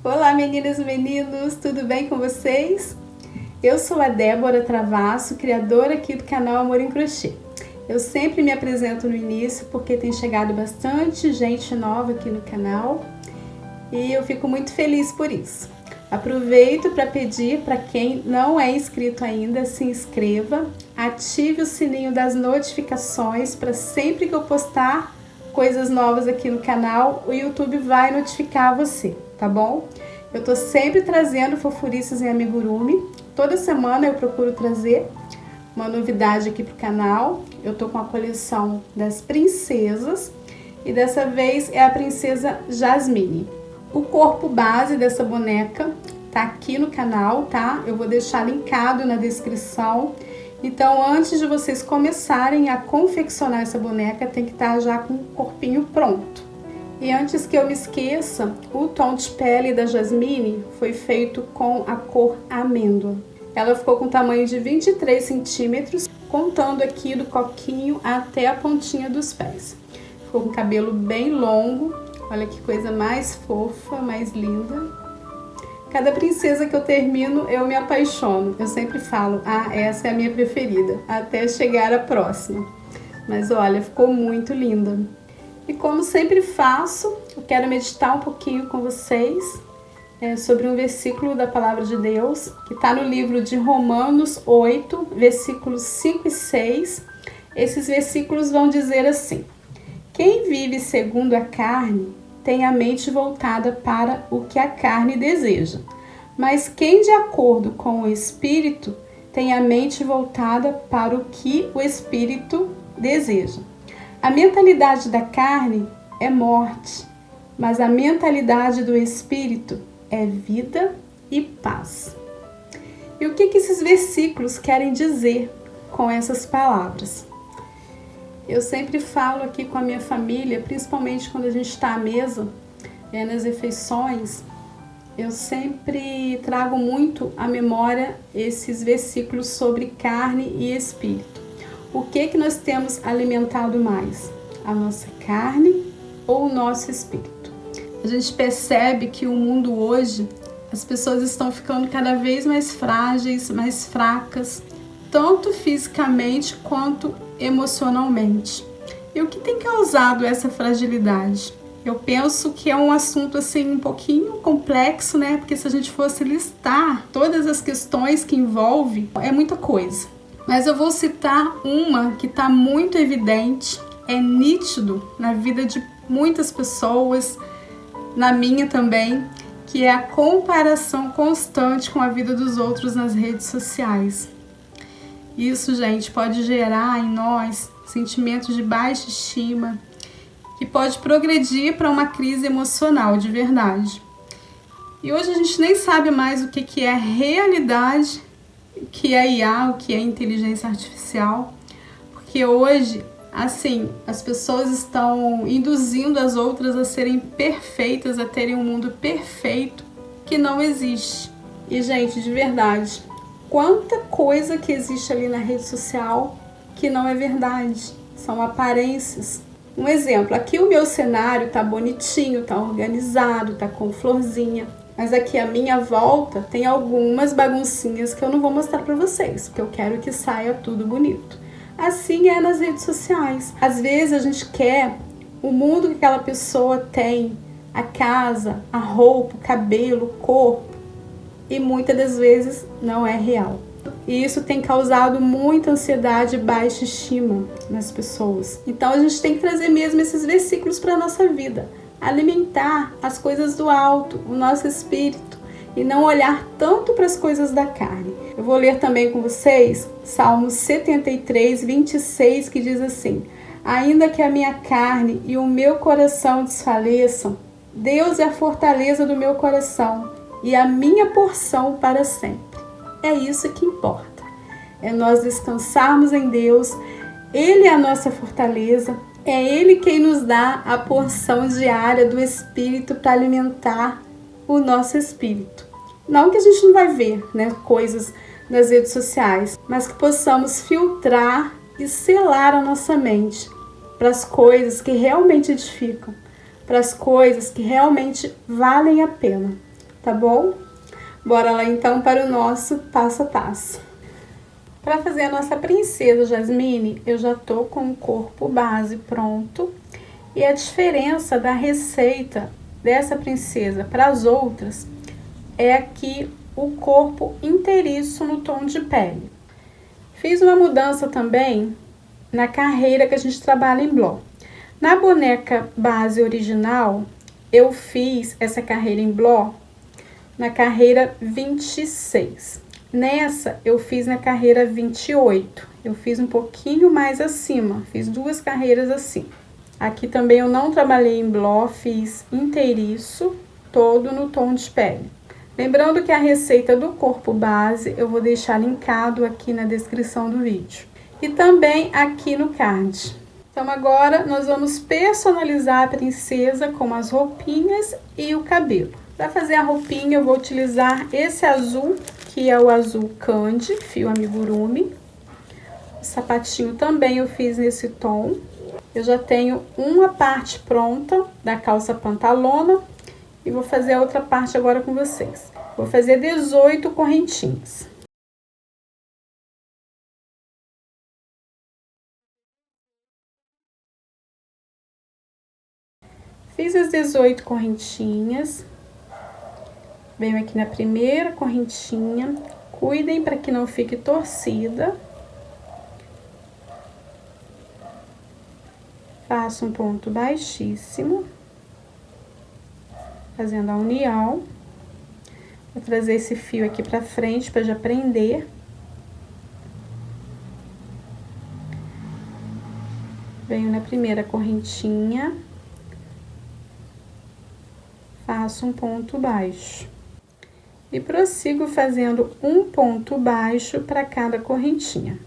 Olá meninas e meninos, tudo bem com vocês? Eu sou a Débora Travasso, criadora aqui do canal Amor em Crochê. Eu sempre me apresento no início porque tem chegado bastante gente nova aqui no canal e eu fico muito feliz por isso. Aproveito para pedir para quem não é inscrito ainda, se inscreva, ative o sininho das notificações para sempre que eu postar coisas novas aqui no canal, o YouTube vai notificar você, tá bom? Eu tô sempre trazendo fofurices em amigurumi, toda semana eu procuro trazer uma novidade aqui pro canal. Eu tô com a coleção das princesas e dessa vez é a princesa Jasmine. O corpo base dessa boneca tá aqui no canal, tá? Eu vou deixar linkado na descrição. Então, antes de vocês começarem a confeccionar essa boneca, tem que estar já com o corpinho pronto. E antes que eu me esqueça, o tom de pele da Jasmine foi feito com a cor amêndoa. Ela ficou com tamanho de 23 centímetros, contando aqui do coquinho até a pontinha dos pés. Ficou com cabelo bem longo, olha que coisa mais fofa, mais linda. Cada princesa que eu termino, eu me apaixono. Eu sempre falo, essa é a minha preferida, até chegar a próxima. Mas olha, ficou muito linda. E como sempre faço, eu quero meditar um pouquinho com vocês sobre um versículo da Palavra de Deus, que está no livro de Romanos 8, versículos 5 e 6. Esses versículos vão dizer assim: quem vive segundo a carne tem a mente voltada para o que a carne deseja, mas quem de acordo com o Espírito tem a mente voltada para o que o Espírito deseja. A mentalidade da carne é morte, mas a mentalidade do Espírito é vida e paz. E o que esses versículos querem dizer com essas palavras? Eu sempre falo aqui com a minha família, principalmente quando a gente está à mesa, nas refeições, eu sempre trago muito à memória esses versículos sobre carne e espírito. O que nós temos alimentado mais? A nossa carne ou o nosso espírito? A gente percebe que o mundo hoje, as pessoas estão ficando cada vez mais frágeis, mais fracas, tanto fisicamente quanto emocionalmente. E o que tem causado essa fragilidade? Eu penso que é um assunto assim um pouquinho complexo, né? Porque se a gente fosse listar todas as questões que envolve, é muita coisa. Mas eu vou citar uma que está muito evidente, é nítido na vida de muitas pessoas, na minha também, que é a comparação constante com a vida dos outros nas redes sociais. Isso, gente, pode gerar em nós sentimentos de baixa estima, que pode progredir para uma crise emocional de verdade. E hoje a gente nem sabe mais o que é realidade, o que é IA, o que é inteligência artificial, porque hoje, assim, as pessoas estão induzindo as outras a serem perfeitas, a terem um mundo perfeito que não existe. E, gente, de verdade, quanta coisa que existe ali na rede social que não é verdade, são aparências. Um exemplo, aqui o meu cenário tá bonitinho, tá organizado, tá com florzinha, mas aqui à minha volta tem algumas baguncinhas que eu não vou mostrar para vocês, porque eu quero que saia tudo bonito. Assim é nas redes sociais. Às vezes a gente quer o mundo que aquela pessoa tem, a casa, a roupa, o cabelo, o corpo, e muitas das vezes não é real. E isso tem causado muita ansiedade e baixa estima nas pessoas. Então a gente tem que trazer mesmo esses versículos para a nossa vida. Alimentar as coisas do alto, o nosso espírito, e não olhar tanto para as coisas da carne. Eu vou ler também com vocês Salmos 73, 26, que diz assim: ainda que a minha carne e o meu coração desfaleçam, Deus é a fortaleza do meu coração e a minha porção para sempre. É isso que importa. É nós descansarmos em Deus. Ele é a nossa fortaleza. É Ele quem nos dá a porção diária do Espírito para alimentar o nosso espírito. Não que a gente não vai ver, né, coisas nas redes sociais, mas que possamos filtrar e selar a nossa mente para as coisas que realmente edificam, para as coisas que realmente valem a pena. tá bom? Bora lá então para o nosso passo a passo. Para fazer a nossa princesa Jasmine, eu já tô com o corpo base pronto. E a diferença da receita dessa princesa para as outras é aqui o corpo inteiriço no tom de pele. Fiz uma mudança também na carreira que a gente trabalha em bloco. Na boneca base original, eu fiz essa carreira em bloco na carreira 26. Nessa, eu fiz na carreira 28. Eu fiz um pouquinho mais acima, fiz 2 carreiras assim. Aqui também eu não trabalhei em bló, fiz inteiriço, todo no tom de pele. Lembrando que a receita do corpo base eu vou deixar linkado aqui na descrição do vídeo. E também aqui no card. Então agora nós vamos personalizar a princesa com as roupinhas e o cabelo. Para fazer a roupinha eu vou utilizar esse azul, que é o azul candy, fio amigurumi. O sapatinho também eu fiz nesse tom. Eu já tenho uma parte pronta da calça pantalona e vou fazer a outra parte agora com vocês. Vou fazer 18 correntinhas. Fiz as 18 correntinhas. Venho aqui na primeira correntinha. Cuidem para que não fique torcida. Faço um ponto baixíssimo, fazendo a união. Vou trazer esse fio aqui pra frente para já prender. Venho na primeira correntinha, faço um ponto baixo. E prossigo fazendo um ponto baixo para cada correntinha.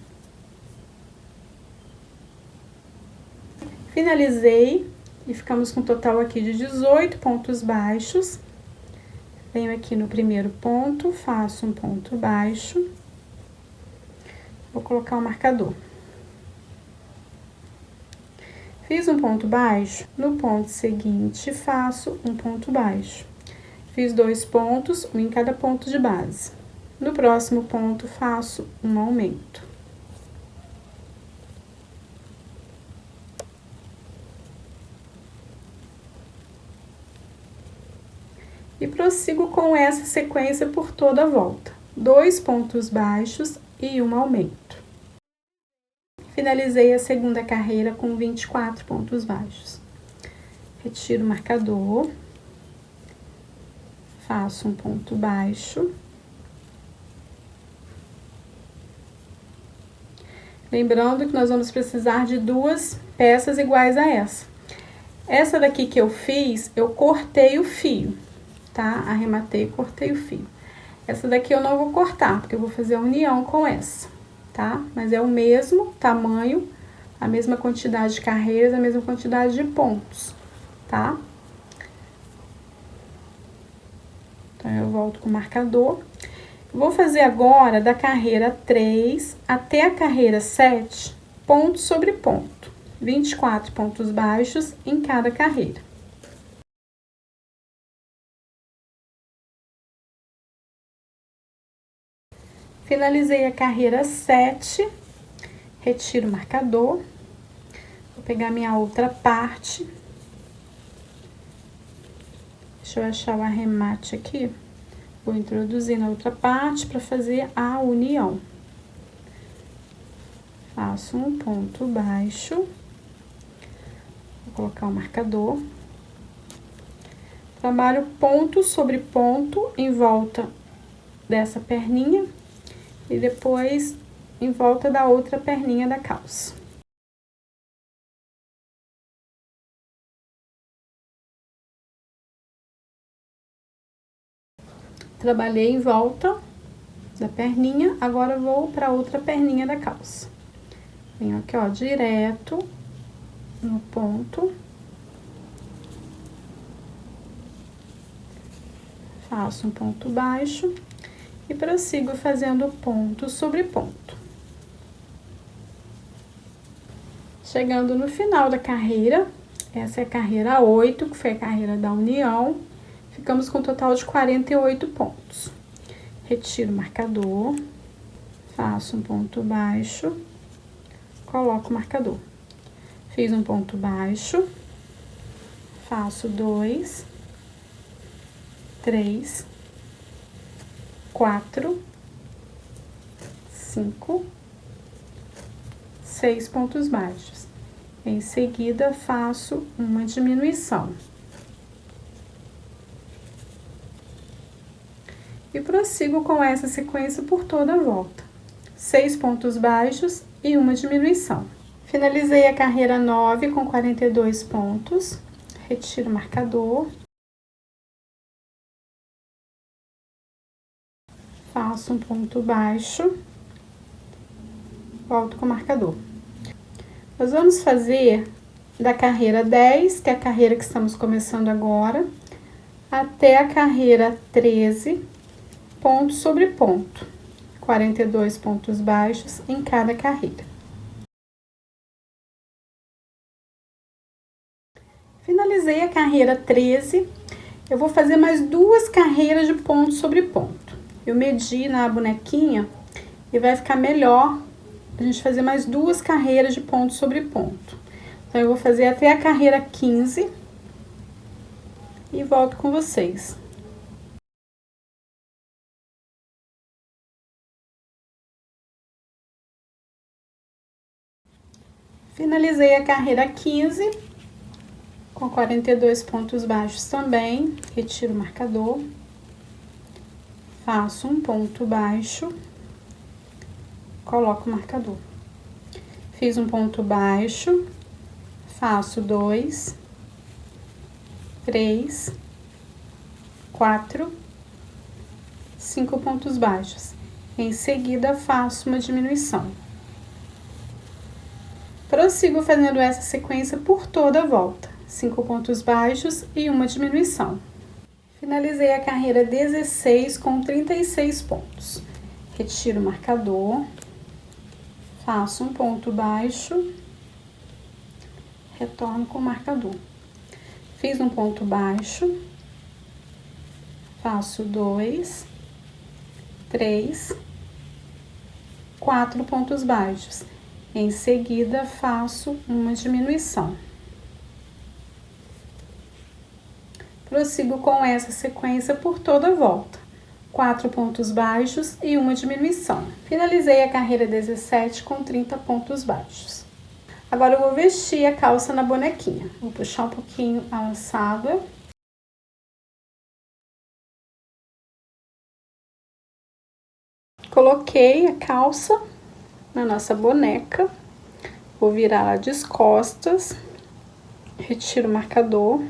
Finalizei e ficamos com um total aqui de 18 pontos baixos. Venho aqui no primeiro ponto, faço um ponto baixo. Vou colocar o marcador. Fiz um ponto baixo, no ponto seguinte faço um ponto baixo. Fiz 2 pontos, um em cada ponto de base. No próximo ponto faço um aumento. E prossigo com essa sequência por toda a volta. 2 pontos baixos e um aumento. Finalizei a segunda carreira com 24 pontos baixos. Retiro o marcador. Faço um ponto baixo. Lembrando que nós vamos precisar de 2 peças iguais a essa. Essa daqui que eu fiz, eu cortei o fio, tá? Arrematei e cortei o fio. Essa daqui eu não vou cortar, porque eu vou fazer a união com essa, tá? Mas é o mesmo tamanho, a mesma quantidade de carreiras, a mesma quantidade de pontos, tá? Então, eu volto com o marcador. Vou fazer agora da carreira 3 até a carreira 7, ponto sobre ponto. 24 pontos baixos em cada carreira. Finalizei a carreira 7, retiro o marcador. Vou pegar minha outra parte. Deixa eu achar o arremate aqui. Vou introduzir na outra parte para fazer a união. Faço um ponto baixo. Vou colocar o marcador. Trabalho ponto sobre ponto em volta dessa perninha e depois em volta da outra perninha da calça. Trabalhei em volta da perninha, agora vou para outra perninha da calça. Venho aqui, ó, direto no ponto. Faço um ponto baixo e prossigo fazendo ponto sobre ponto. Chegando no final da carreira, essa é a carreira 8, que foi a carreira da união. Ficamos com um total de 48 pontos. Retiro o marcador, faço um ponto baixo, coloco o marcador. Fiz um ponto baixo, faço 2, 3, 4, 5, 6 pontos baixos. Em seguida, faço uma diminuição. E prossigo com essa sequência por toda a volta. 6 pontos baixos e uma diminuição. Finalizei a carreira 9 com 42 pontos. Retiro o marcador. Faço um ponto baixo. Volto com o marcador. Nós vamos fazer da carreira 10, que é a carreira que estamos começando agora, até a carreira 13, ponto sobre ponto. 42 pontos baixos em cada carreira. Finalizei a carreira 13, eu vou fazer mais 2 carreiras de ponto sobre ponto. Eu medi na bonequinha e vai ficar melhor a gente fazer mais 2 carreiras de ponto sobre ponto. Então, eu vou fazer até a carreira 15 e volto com vocês. Finalizei a carreira 15 com 42 pontos baixos também. Retiro o marcador. Faço um ponto baixo. Coloco o marcador. Fiz um ponto baixo. Faço 2, 3, 4, 5 pontos baixos. Em seguida, faço uma diminuição. Prossigo fazendo essa sequência por toda a volta. 5 pontos baixos e uma diminuição. Finalizei a carreira 16 com 36 pontos. Retiro o marcador. Faço um ponto baixo. Retorno com o marcador. Fiz um ponto baixo. Faço 2, 3, 4 pontos baixos. Em seguida, faço uma diminuição. Prossigo com essa sequência por toda a volta. 4 pontos baixos e uma diminuição. Finalizei a carreira 17 com 30 pontos baixos. Agora, eu vou vestir a calça na bonequinha. Vou puxar um pouquinho a alçada. Coloquei a calça na nossa boneca. Vou virar ela de costas. Retiro o marcador.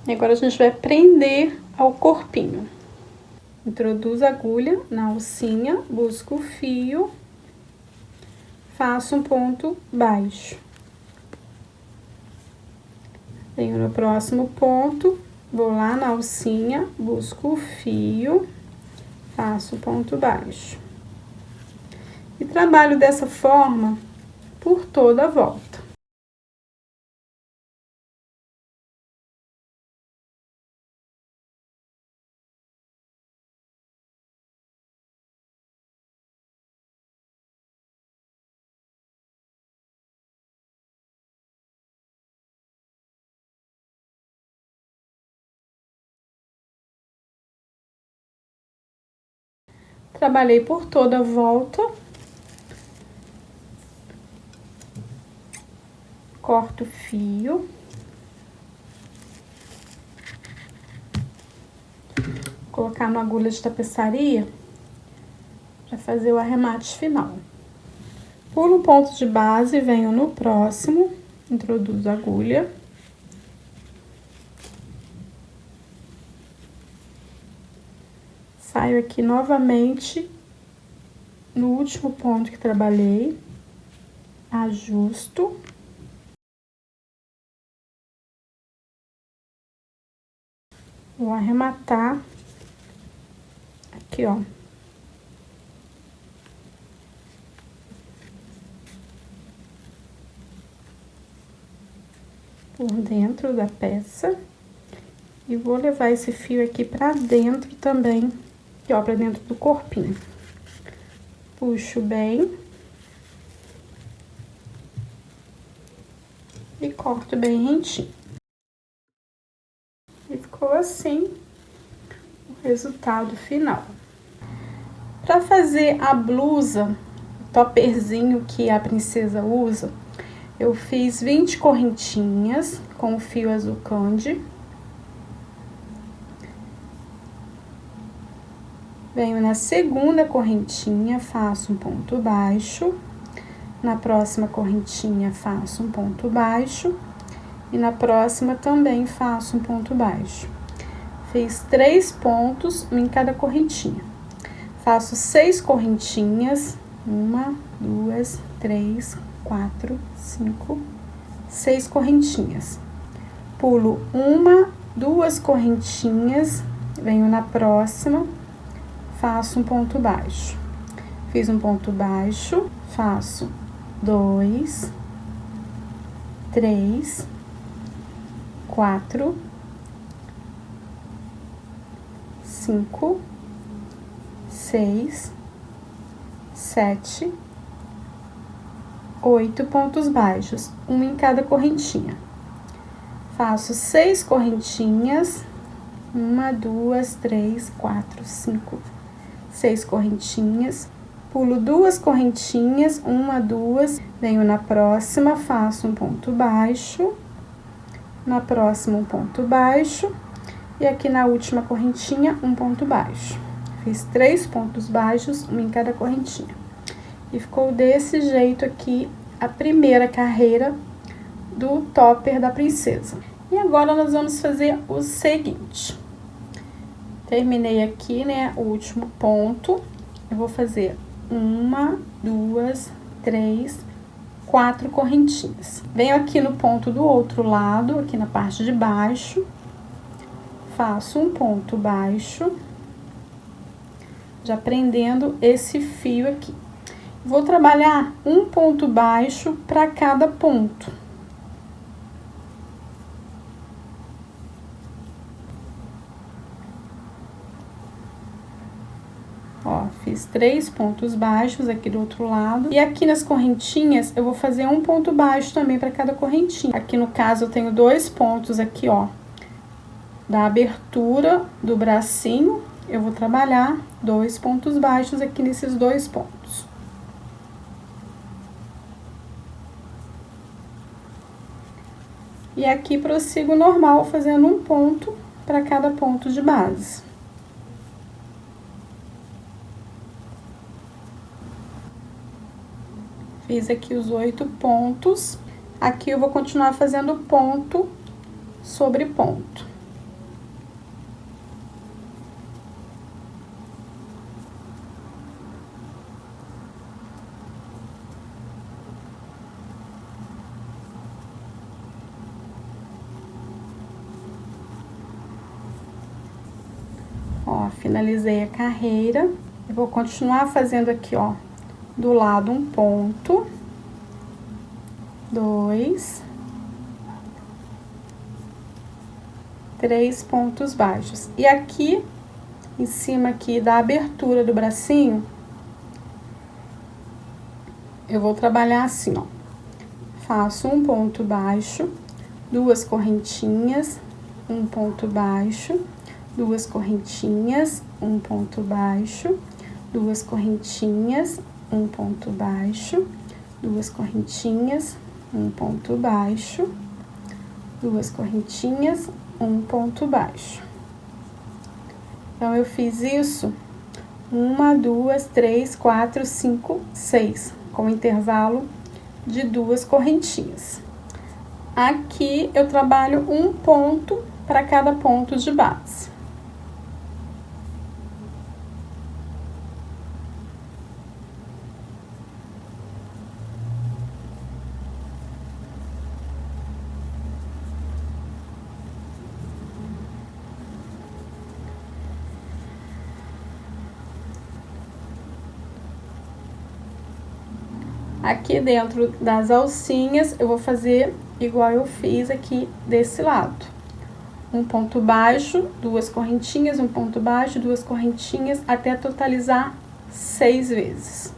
E agora a gente vai prender ao corpinho. Introduzo a agulha na alcinha, busco o fio, faço um ponto baixo. Venho no próximo ponto, vou lá na alcinha, busco o fio, faço um ponto baixo. E trabalho dessa forma por toda a volta. Trabalhei por toda a volta. Corto o fio. Vou colocar na agulha de tapeçaria para fazer o arremate final. Pulo um ponto de base, venho no próximo, introduzo a agulha. Saio aqui novamente no último ponto que trabalhei, ajusto. Vou arrematar aqui, ó. por dentro da peça. E vou levar esse fio aqui pra dentro também, aqui, ó, pra dentro do corpinho. Puxo bem. E corto bem rentinho. E ficou assim o resultado final. Pra fazer a blusa, o topperzinho que a princesa usa, eu fiz 20 correntinhas com o fio azul candy. Venho na segunda correntinha, faço um ponto baixo. Na próxima correntinha, faço um ponto baixo. E na próxima também faço um ponto baixo. Fiz 3 pontos em cada correntinha. Faço 6 correntinhas. 1, 2, 3, 4, 5, 6 correntinhas. Pulo 1, 2 correntinhas. Venho na próxima. Faço um ponto baixo. Fiz um ponto baixo, faço 2, 3, 4, 5, 6, 7, 8 pontos baixos, um em cada correntinha. Faço 6 correntinhas, 1, 2, 3, 4, 5, 6 correntinhas, pulo 2 correntinhas, 1, 2, venho na próxima, faço um ponto baixo, na próxima um ponto baixo, e aqui na última correntinha, um ponto baixo. Fiz 3 pontos baixos, um em cada correntinha. E ficou desse jeito aqui a primeira carreira do topper da princesa. E agora nós vamos fazer o seguinte. Terminei aqui, né, o último ponto. Eu vou fazer 1, 2, 3, 4 correntinhas. Venho aqui no ponto do outro lado, aqui na parte de baixo. Faço um ponto baixo. Já prendendo esse fio aqui. Vou trabalhar um ponto baixo para cada ponto. Ó, fiz 3 pontos baixos aqui do outro lado. E aqui nas correntinhas, eu vou fazer um ponto baixo também para cada correntinha. Aqui no caso, eu tenho 2 pontos aqui, ó, da abertura do bracinho. Eu vou trabalhar 2 pontos baixos aqui nesses 2 pontos. E aqui prossigo normal, fazendo um ponto para cada ponto de base. Fiz aqui os 8 pontos. Aqui eu vou continuar fazendo ponto sobre ponto. Ó, finalizei a carreira. Eu vou continuar fazendo aqui, ó, do lado um ponto, 2, 3 pontos baixos. E aqui, em cima aqui da abertura do bracinho, eu vou trabalhar assim, ó. Faço um ponto baixo, 2 correntinhas, um ponto baixo, 2 correntinhas, um ponto baixo, 2 correntinhas, um ponto baixo, 2 correntinhas, um ponto baixo, 2 correntinhas, um ponto baixo. Então, eu fiz isso 1, 2, 3, 4, 5, 6, com intervalo de 2 correntinhas. Aqui, eu trabalho um ponto para cada ponto de base. Aqui dentro das alcinhas, eu vou fazer igual eu fiz aqui desse lado. Um ponto baixo, 2 correntinhas, um ponto baixo, 2 correntinhas, até totalizar 6 vezes.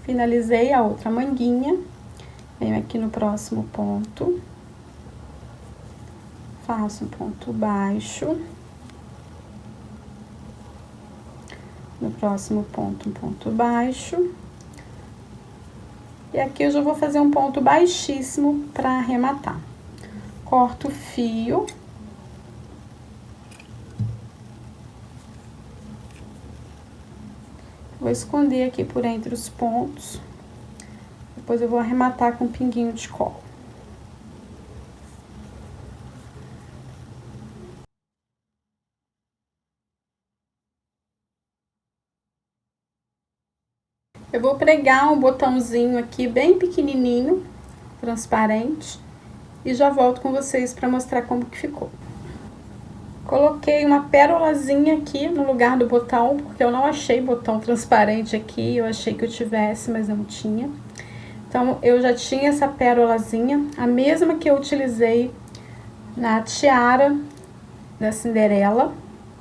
Finalizei a outra manguinha, venho aqui no próximo ponto, faço um ponto baixo, no próximo ponto, um ponto baixo, e aqui eu já vou fazer um ponto baixíssimo para arrematar. Corto o fio. Vou esconder aqui por entre os pontos. Depois eu vou arrematar com um pinguinho de cola. Eu vou pregar um botãozinho aqui bem pequenininho, transparente, e já volto com vocês para mostrar como que ficou. Coloquei uma pérolazinha aqui no lugar do botão, porque eu não achei botão transparente aqui, eu achei que eu tivesse, mas não tinha. Então, eu já tinha essa pérolazinha, a mesma que eu utilizei na tiara da Cinderela.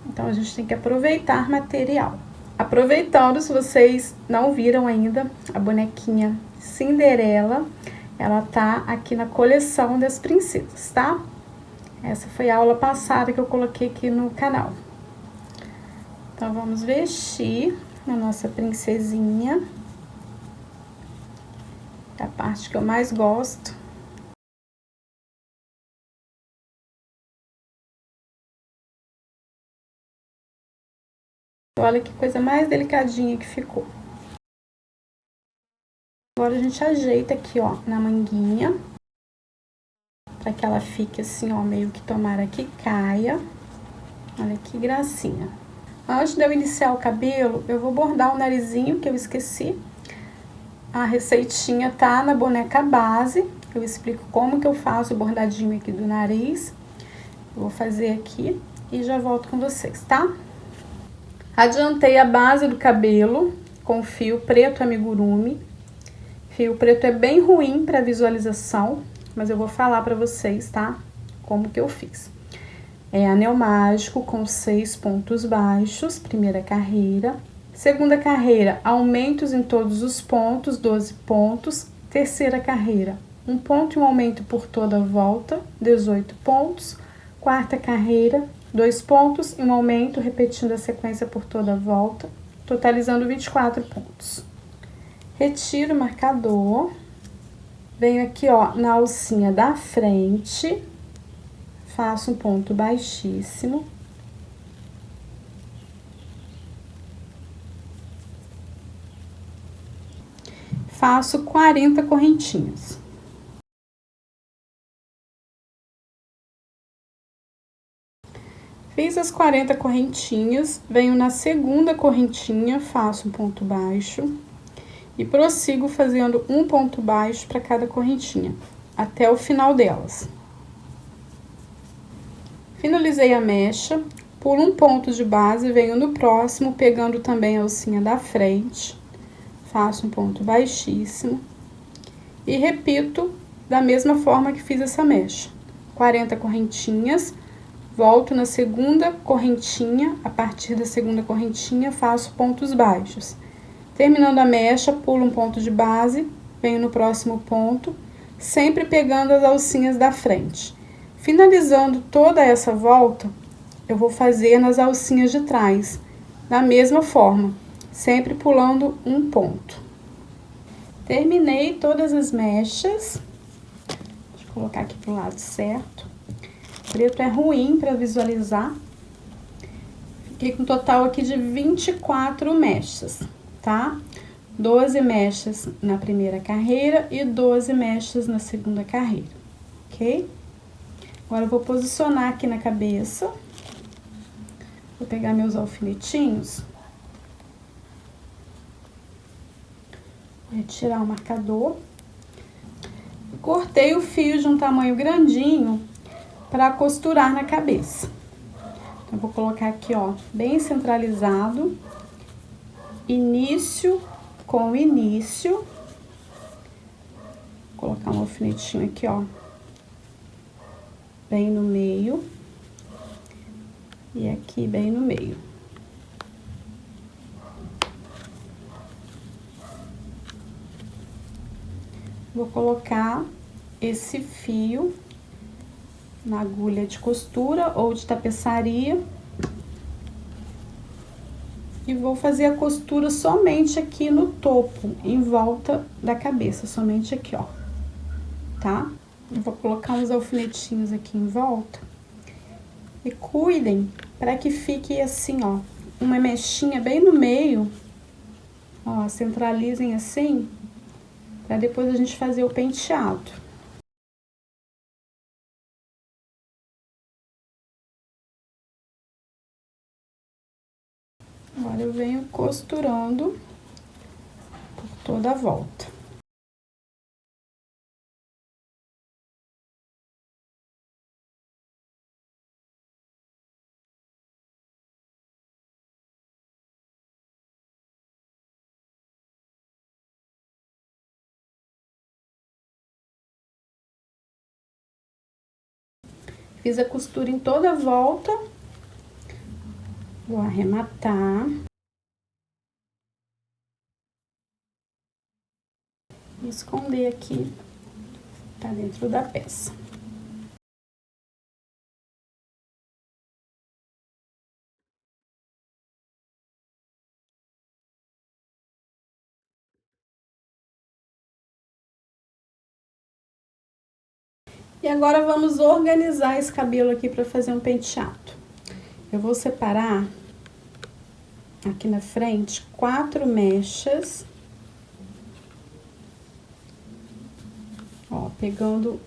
Então, a gente tem que aproveitar material. Aproveitando, se vocês não viram ainda, a bonequinha Cinderela, ela tá aqui na coleção das princesas, tá? Essa foi a aula passada que eu coloquei aqui no canal. Então, vamos vestir a nossa princesinha. É a parte que eu mais gosto. Olha que coisa mais delicadinha que ficou. Agora, a gente ajeita aqui, ó, na manguinha. Pra que ela fique assim, ó, meio que tomara que caia. Olha que gracinha. Antes de eu iniciar o cabelo, eu vou bordar o narizinho, que eu esqueci. A receitinha tá na boneca base. Eu explico como que eu faço o bordadinho aqui do nariz. Eu vou fazer aqui e já volto com vocês, tá? Adiantei a base do cabelo com fio preto amigurumi. Fio preto é bem ruim para visualização, mas eu vou falar para vocês, tá? Como que eu fiz. É anel mágico com 6 pontos baixos, primeira carreira. Segunda carreira, aumentos em todos os pontos, 12 pontos. Terceira carreira, um ponto e um aumento por toda a volta, 18 pontos. Quarta carreira, 2 pontos e um aumento, repetindo a sequência por toda a volta, totalizando 24 pontos. Retiro o marcador, venho aqui, ó, na alcinha da frente, faço um ponto baixíssimo. Faço 40 correntinhas. Fiz as 40 correntinhas, venho na segunda correntinha, faço um ponto baixo e prossigo fazendo um ponto baixo para cada correntinha, até o final delas. Finalizei a mecha, pulo um ponto de base, venho no próximo, pegando também a alcinha da frente, faço um ponto baixíssimo e repito da mesma forma que fiz essa mecha. 40 correntinhas. Volto na segunda correntinha, a partir da segunda correntinha, faço pontos baixos. Terminando a mecha, pulo um ponto de base, venho no próximo ponto, sempre pegando as alcinhas da frente. Finalizando toda essa volta, eu vou fazer nas alcinhas de trás, da mesma forma, sempre pulando um ponto. Terminei todas as mechas, deixa eu colocar aqui pro lado certo. Preto é ruim para visualizar. Fiquei com um total aqui de 24 mechas, tá? 12 mechas na primeira carreira e 12 mechas na segunda carreira, ok? Agora, eu vou posicionar aqui na cabeça. Vou pegar meus alfinetinhos. Vou retirar o marcador. Cortei o fio de um tamanho grandinho para costurar na cabeça. Então, vou colocar aqui, ó, bem centralizado, início, com o início. Vou colocar um alfinetinho aqui, ó, bem no meio. E aqui bem no meio. Vou colocar esse fio na agulha de costura ou de tapeçaria. E vou fazer a costura somente aqui no topo, em volta da cabeça, somente aqui, ó, tá? Eu vou colocar uns alfinetinhos aqui em volta. E cuidem para que fique assim, ó, uma mechinha bem no meio. Ó, centralizem assim, para depois a gente fazer o penteado. Agora eu venho costurando por toda a volta. Fiz a costura em toda a volta. Vou arrematar. E esconder aqui, tá dentro da peça. E agora vamos organizar esse cabelo aqui para fazer um penteado. Eu vou separar aqui na frente 4 mechas. Ó, pegando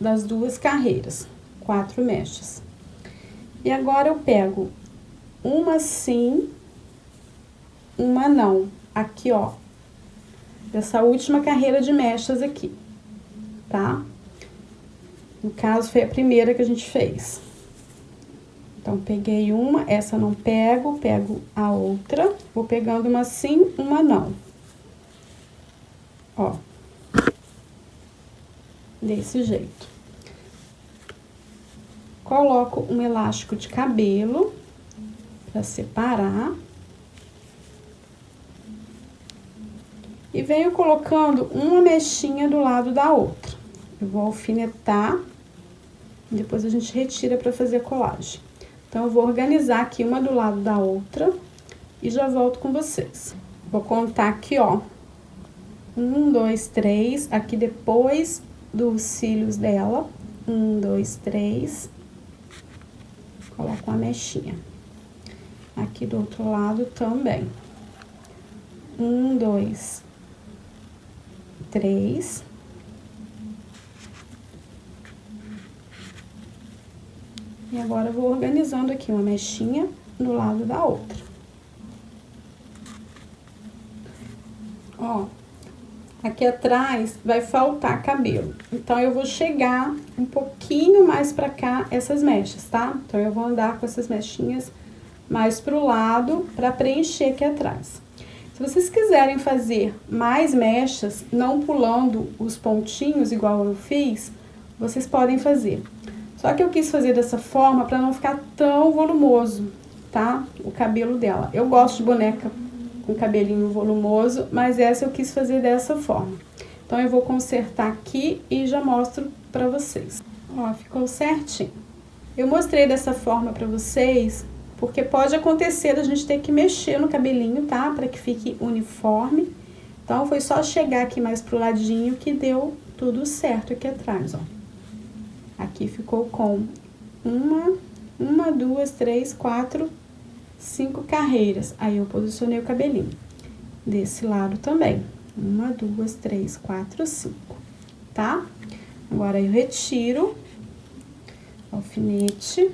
das 2 carreiras, 4 mechas. E agora eu pego uma sim, uma não. Aqui, ó, dessa última carreira de mechas aqui, tá? No caso, foi a primeira que a gente fez. Então, peguei uma, essa não pego, pego a outra. Vou pegando uma sim, uma não. Ó. Desse jeito. Coloco um elástico de cabelo pra separar. E venho colocando uma mechinha do lado da outra. Eu vou alfinetar, depois a gente retira pra fazer a colagem. Então, eu vou organizar aqui uma do lado da outra e já volto com vocês. Vou contar aqui, ó. 1, 2, 3, aqui depois dos cílios dela. 1, 2, 3. Coloco uma mechinha. Aqui do outro lado também. 1, 2, 3. E agora, eu vou organizando aqui uma mechinha do lado da outra. Ó, aqui atrás vai faltar cabelo. Então, eu vou chegar um pouquinho mais pra cá essas mechas, tá? Então, eu vou andar com essas mechinhas mais pro lado pra preencher aqui atrás. Se vocês quiserem fazer mais mechas, não pulando os pontinhos igual eu fiz, vocês podem fazer. Só que eu quis fazer dessa forma pra não ficar tão volumoso, tá? O cabelo dela. Eu gosto de boneca com cabelinho volumoso, mas essa eu quis fazer dessa forma. Então, eu vou consertar aqui e já mostro pra vocês. Ó, ficou certinho. Eu mostrei dessa forma pra vocês, porque pode acontecer da gente ter que mexer no cabelinho, tá? Pra que fique uniforme. Então, foi só chegar aqui mais pro ladinho que deu tudo certo aqui atrás, ó. Aqui ficou com uma, 2, 3, 4, 5 carreiras. Aí, eu posicionei o cabelinho. Desse lado também. 1, 2, 3, 4, 5, tá? Agora, eu retiro o alfinete.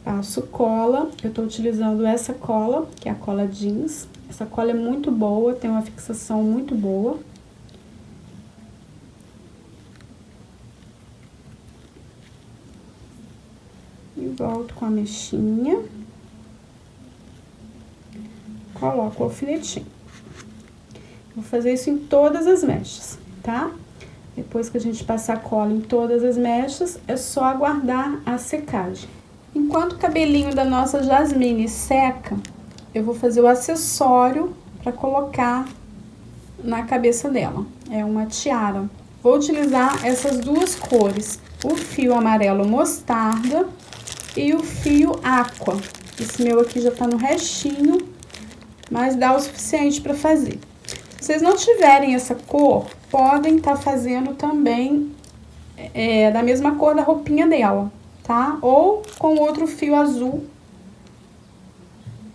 Passo cola. Eu tô utilizando essa cola, que é a cola jeans. Essa cola é muito boa, tem uma fixação muito boa. E volto com a mechinha. coloco o alfinetinho. Vou fazer isso em todas as mechas, tá? Depois que a gente passar cola em todas as mechas, é só aguardar a secagem. Enquanto o cabelinho da nossa Jasmine seca, eu vou fazer o acessório para colocar na cabeça dela. É uma tiara. Vou utilizar essas duas cores, o fio amarelo mostarda e o fio aqua. Esse meu aqui já tá no restinho, mas dá o suficiente para fazer. Se vocês não tiverem essa cor, podem estar fazendo também da mesma cor da roupinha dela, tá? Ou com outro fio azul.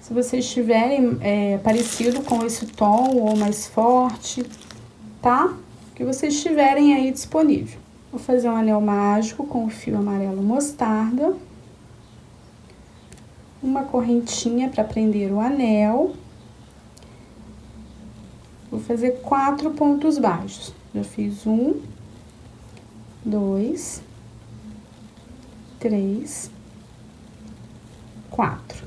Se vocês tiverem parecido com esse tom ou mais forte, tá? Que vocês tiverem aí disponível. Vou fazer um anel mágico com o fio amarelo mostarda. Uma correntinha para prender o anel. Vou fazer 4 pontos baixos. Já fiz 1, 2, 3, 4.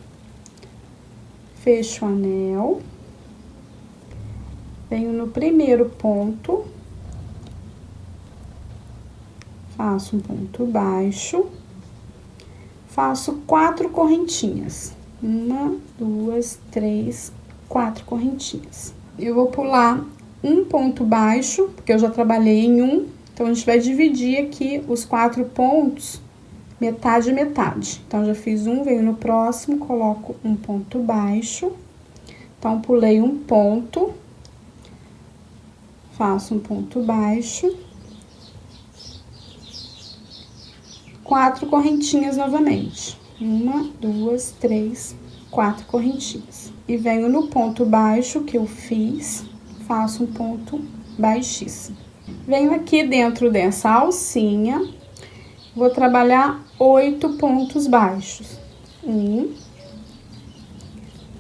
Fecho o anel. Venho no primeiro ponto. Faço um ponto baixo. Faço 4 correntinhas. 1, 2, 3, 4 correntinhas. Eu vou pular um ponto baixo, porque eu já trabalhei em um. Então, a gente vai dividir aqui os 4 pontos, metade e metade. Então, já fiz um, venho no próximo, coloco um ponto baixo. Então, pulei um ponto. Faço um ponto baixo. 4 correntinhas novamente. 1, 2, 3, 4 correntinhas. E venho no ponto baixo que eu fiz, faço um ponto baixíssimo. Venho aqui dentro dessa alcinha, vou trabalhar 8 pontos baixos. 1,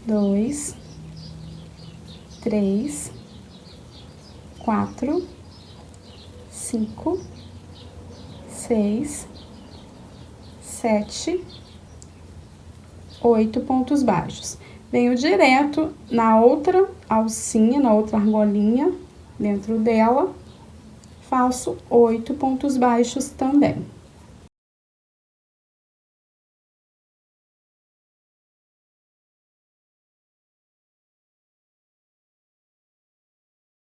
2, 3, 4, 5, 6, 7, 8 pontos baixos. Venho direto na outra alcinha, na outra argolinha, dentro dela, faço 8 pontos baixos também.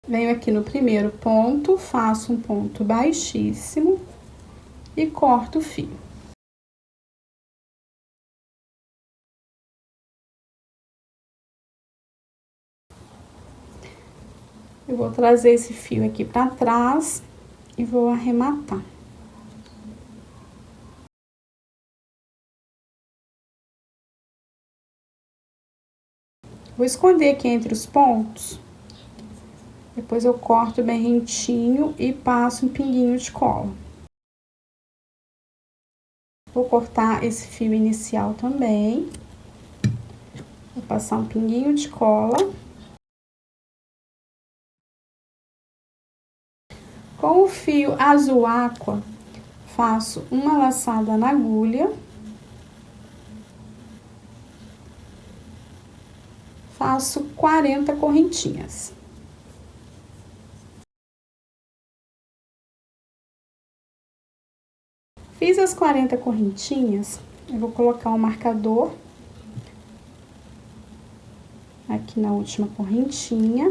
Venho aqui no primeiro ponto, faço um ponto baixíssimo e corto o fio. Eu vou trazer esse fio aqui pra trás e vou arrematar. Vou esconder aqui entre os pontos. Depois eu corto bem rentinho e passo um pinguinho de cola. Vou cortar esse fio inicial também. Vou passar um pinguinho de cola. Com o fio azul aqua, faço uma laçada na agulha. Faço 40 correntinhas. Fiz as 40 correntinhas, eu vou colocar um marcador aqui na última correntinha.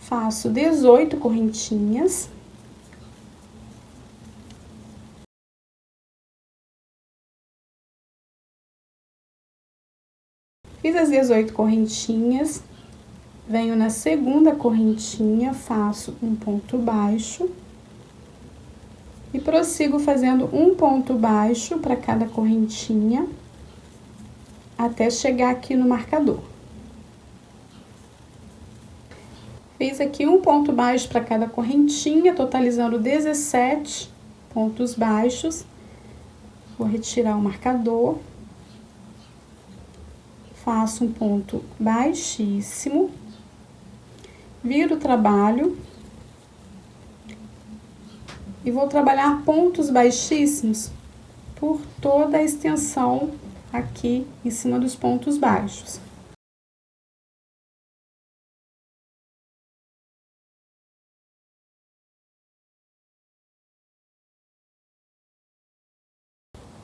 Faço 18 correntinhas. Fiz as 18 correntinhas, venho na segunda correntinha, faço um ponto baixo e prossigo fazendo um ponto baixo para cada correntinha até chegar aqui no marcador. Fiz aqui um ponto baixo para cada correntinha, totalizando 17 pontos baixos. Vou retirar o marcador. Faço um ponto baixíssimo. Viro o trabalho. E vou trabalhar pontos baixíssimos por toda a extensão aqui em cima dos pontos baixos.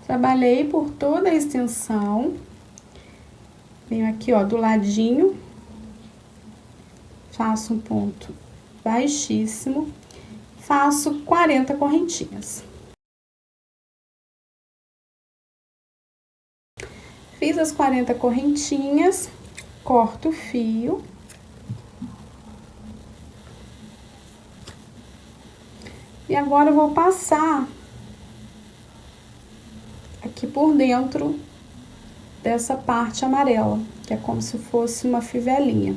Trabalhei por toda a extensão, venho aqui, ó, do ladinho, faço um ponto baixíssimo, faço 40 correntinhas. Fiz as 40 correntinhas, corto o fio. E agora eu vou passar aqui por dentro dessa parte amarela, que é como se fosse uma fivelinha.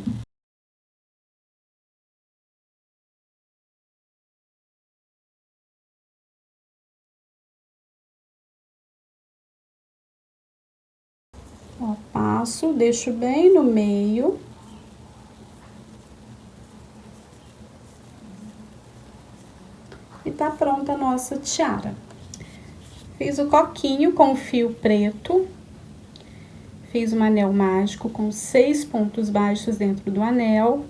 Ó, passo, deixo bem no meio. E tá pronta a nossa tiara. Fiz o coquinho com fio preto. Fiz um anel mágico com 6 pontos baixos dentro do anel.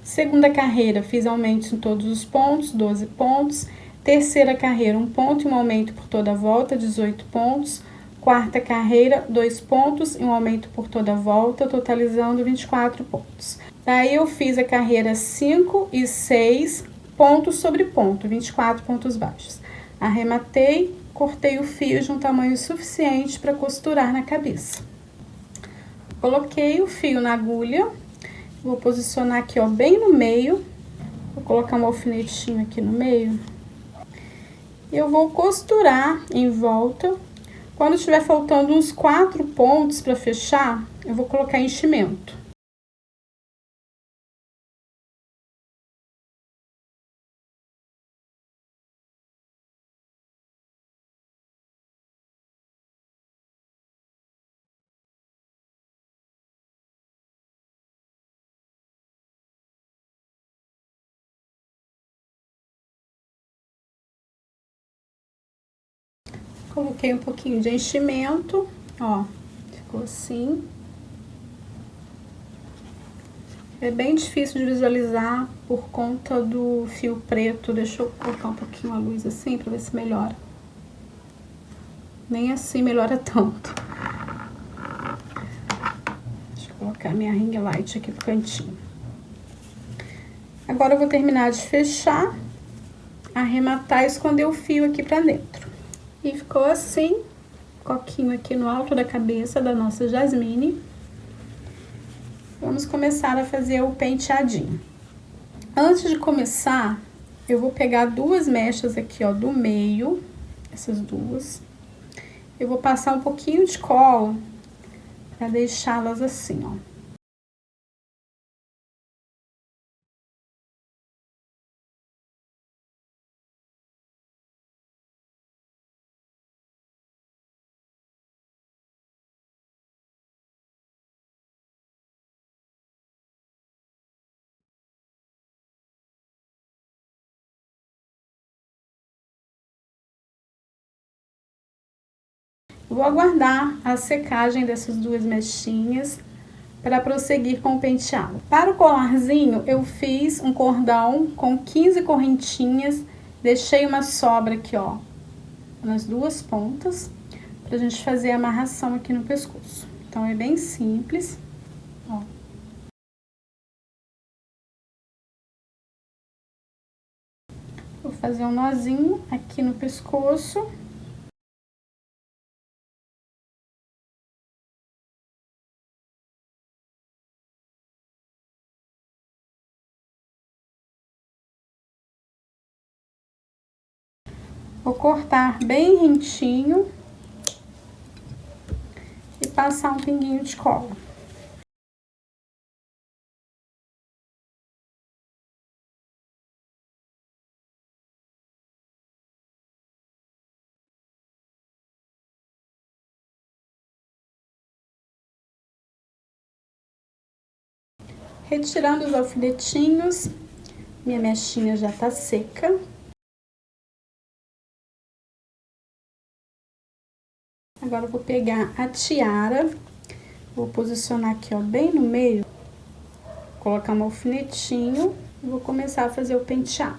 Segunda carreira, fiz aumento em todos os pontos, 12 pontos. Terceira carreira, um ponto e um aumento por toda a volta, 18 pontos. Quarta carreira, 2 pontos e um aumento por toda a volta, totalizando 24 pontos. Daí, eu fiz a carreira 5 e 6, ponto sobre ponto, 24 pontos baixos. Arrematei, cortei o fio de um tamanho suficiente para costurar na cabeça. Coloquei o fio na agulha, vou posicionar aqui, ó, bem no meio. Vou colocar um alfinetinho aqui no meio. E eu vou costurar em volta. Quando estiver faltando uns 4 pontos para fechar, eu vou colocar enchimento. Coloquei um pouquinho de enchimento, ó, ficou assim. É bem difícil de visualizar por conta do fio preto. Deixa eu colocar um pouquinho a luz assim pra ver se melhora. Nem assim melhora tanto. Deixa eu colocar minha ring light aqui pro cantinho. Agora eu vou terminar de fechar, arrematar e esconder o fio aqui pra dentro. E ficou assim, coquinho aqui no alto da cabeça da nossa Jasmine. Vamos começar a fazer o penteadinho. Antes de começar, eu vou pegar 2 mechas aqui, ó, do meio, essas duas. Eu vou passar um pouquinho de cola pra deixá-las assim, ó. Vou aguardar a secagem dessas 2 mechinhas para prosseguir com o penteado. Para o colarzinho, eu fiz um cordão com 15 correntinhas, deixei uma sobra aqui, ó, nas 2 pontas, pra gente fazer a amarração aqui no pescoço. Então, é bem simples, ó. Vou fazer um nozinho aqui no pescoço. Vou cortar bem rentinho e passar um pinguinho de cola. Retirando os alfinetinhos, minha mechinha já tá seca. Agora eu vou pegar a tiara, vou posicionar aqui, ó, bem no meio, colocar um alfinetinho e vou começar a fazer o penteado.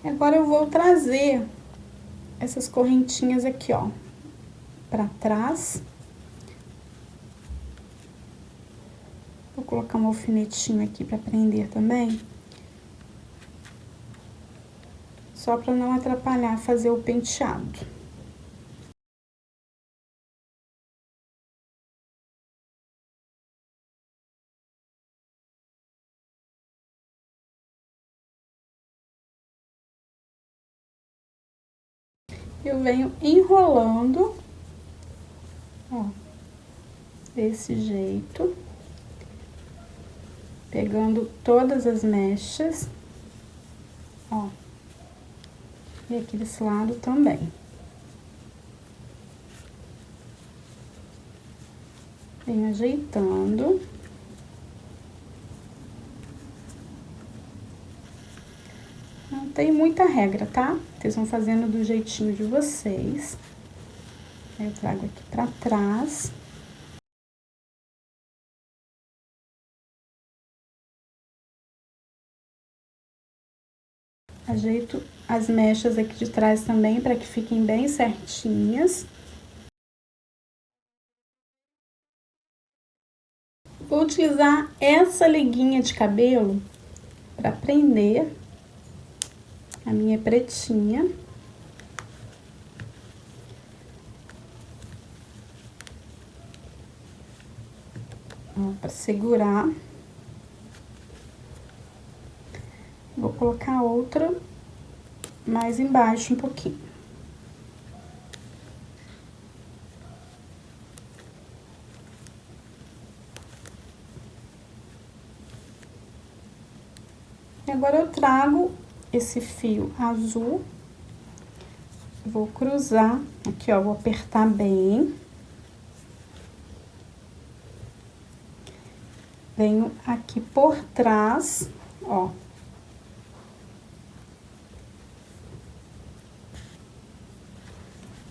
Agora eu vou trazer essas correntinhas aqui, ó, pra trás. Vou colocar um alfinetinho aqui pra prender também. Só pra não atrapalhar fazer o penteado. Eu venho enrolando, ó, desse jeito, pegando todas as mechas, ó, e aqui desse lado também. Venho ajeitando. Não tem muita regra, tá? Vocês vão fazendo do jeitinho de vocês. Aí eu trago aqui pra trás. Ajeito as mechas aqui de trás também, pra que fiquem bem certinhas. Vou utilizar essa liguinha de cabelo pra prender a minha pretinha. Ó, pra segurar. Vou colocar outra mais embaixo um pouquinho. E agora eu trago esse fio azul, vou cruzar aqui, ó, vou apertar bem. Venho aqui por trás, ó.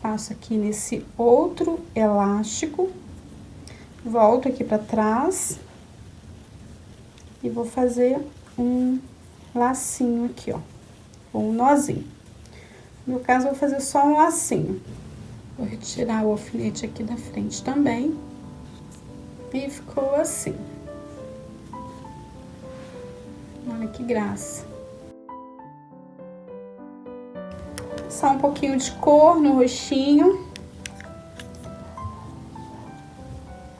Passo aqui nesse outro elástico, volto aqui pra trás e vou fazer um lacinho aqui, ó, com um nozinho. No meu caso, eu vou fazer só um lacinho. Vou retirar o alfinete aqui da frente também. E ficou assim. Olha que graça. Só um pouquinho de cor no rostinho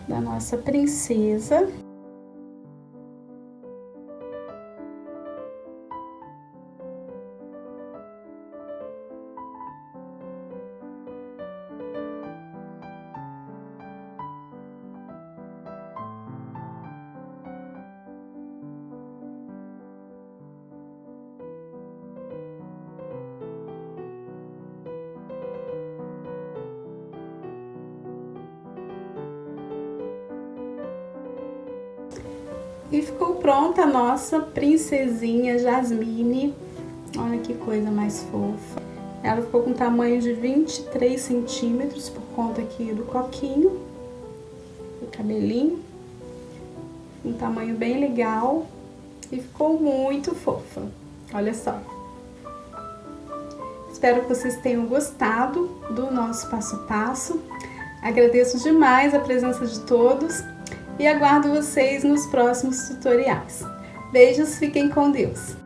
da nossa princesa. E ficou pronta a nossa princesinha Jasmine. Olha que coisa mais fofa. Ela ficou com tamanho de 23 centímetros por conta aqui do coquinho, do cabelinho. Um tamanho bem legal e ficou muito fofa. Olha só. Espero que vocês tenham gostado do nosso passo a passo. Agradeço demais a presença de todos e aguardo vocês nos próximos tutoriais. Beijos, fiquem com Deus!